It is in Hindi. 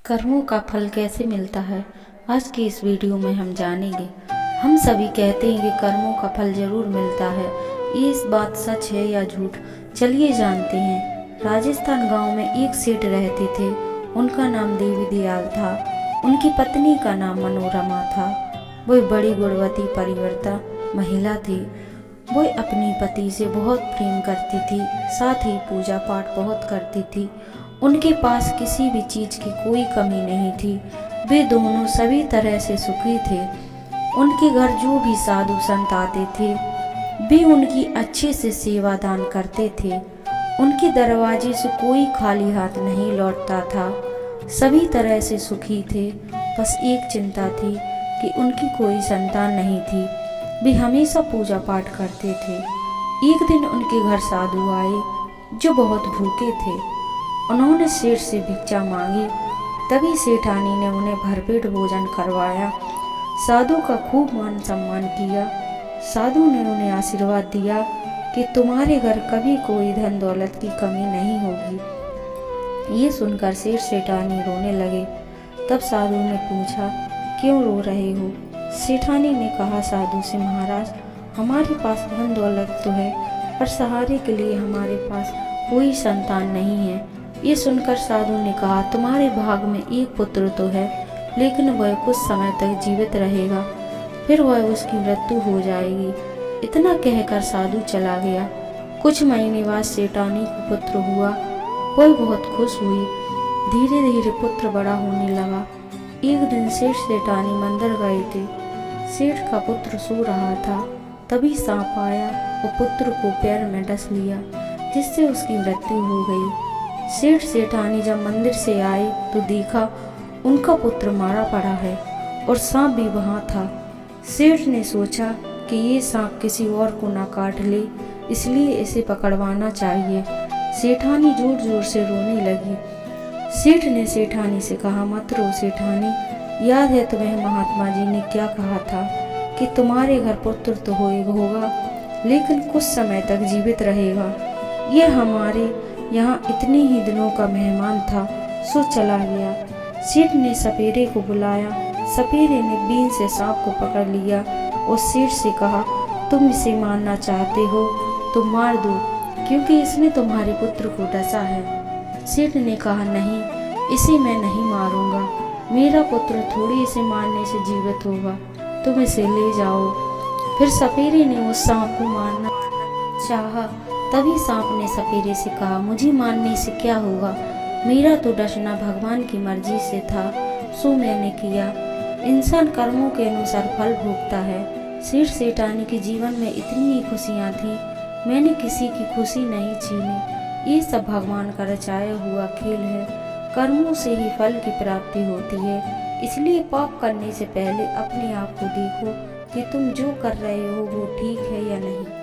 कर्मों का फल कैसे मिलता है, आज की इस वीडियो में हम जानेंगे। हम सभी कहते हैं कि कर्मों का फल जरूर मिलता है। ये इस बात सच है या झूठ, चलिए जानते हैं। राजस्थान गांव में एक सेठ रहते थे। उनका नाम देवी दयाल था। उनकी पत्नी का नाम मनोरमा था। वो बड़ी गुणवती परिवर्ता महिला थी। वो अपने पति से बहुत प्रेम करती थी, साथ ही पूजा पाठ बहुत करती थी। उनके पास किसी भी चीज की कोई कमी नहीं थी। वे दोनों सभी तरह से सुखी थे। उनके घर जो भी साधु संत आते थे, वे उनकी अच्छे से सेवा दान करते थे। उनके दरवाजे से कोई खाली हाथ नहीं लौटता था। सभी तरह से सुखी थे। बस एक चिंता थी कि उनकी कोई संतान नहीं थी। वे हमेशा पूजा पाठ करते थे। एक दिन उनके घर साधु आए जो बहुत भूखे थे। उन्होंने सेठ से भिक्षा मांगी। तभी सेठानी ने उन्हें भरपेट भोजन करवाया। साधु का खूब मान सम्मान किया। साधु ने उन्हें आशीर्वाद दिया कि तुम्हारे घर कभी कोई धन दौलत की कमी नहीं होगी। ये सुनकर सेठ सेठानी रोने लगे। तब साधु ने पूछा, क्यों रो रहे हो? सेठानी ने कहा साधु से, महाराज, हमारे पास धन दौलत तो है, पर सहारे के लिए हमारे पास कोई संतान नहीं है। ये सुनकर साधु ने कहा, तुम्हारे भाग में एक पुत्र तो है, लेकिन वह कुछ समय तक जीवित रहेगा, फिर वह उसकी मृत्यु हो जाएगी। इतना कहकर साधु चला गया। कुछ महीने बाद सेठानी को पुत्र हुआ। वह बहुत खुश हुई। धीरे धीरे पुत्र बड़ा होने लगा। एक दिन सेठ सेठानी मंदिर गए थे। सेठ का पुत्र सो रहा था। तभी सांप आया और पुत्र को पैर में डस लिया, जिससे उसकी मृत्यु हो गई। सेठ सेठानी जब मंदिर से आए तो देखा उनका पुत्र मारा पड़ा है और सांप भी वहां था। सेठ ने सोचा कि ये सांप किसी और को ना काट ले, इसलिए इसे पकड़वाना चाहिए। सेठानी जोर जोर से रोने लगी। सेठ ने सेठानी से कहा, मत रो सेठानी, याद है तुम्हें महात्मा जी ने क्या कहा था कि तुम्हारे घर पुत्र तो होगा, लेकिन कुछ समय तक जीवित रहेगा। यह हमारे यहाँ इतने ही दिनों का मेहमान था, सो चला गया। सेठ ने सपेरे को बुलाया। सपेरे ने बीन से सांप को पकड़ लिया और सेठ से कहा, तुम इसे मारना चाहते हो तो मार दो, क्योंकि इसने तुम्हारे पुत्र को डसा है। सेठ ने कहा, नहीं, इसे मैं नहीं मारूंगा। मेरा पुत्र थोड़ी इसे मारने से जीवित होगा, तुम इसे ले जाओ। फिर सपेरे ने उस सांप को मारना चाहा। तभी सांप ने सपेरे से कहा, मुझे मारने से क्या होगा? मेरा तो डसना भगवान की मर्जी से था, सो मैंने किया। इंसान कर्मों के अनुसार फल भोगता है। सेठ सेठानी के जीवन में इतनी ही खुशियाँ थीं, मैंने किसी की खुशी नहीं छीनी। ये सब भगवान का रचाया हुआ खेल है। कर्मों से ही फल की प्राप्ति होती है। इसलिए पाप करने से पहले अपने आप को देखो कि तुम जो कर रहे हो वो ठीक है या नहीं।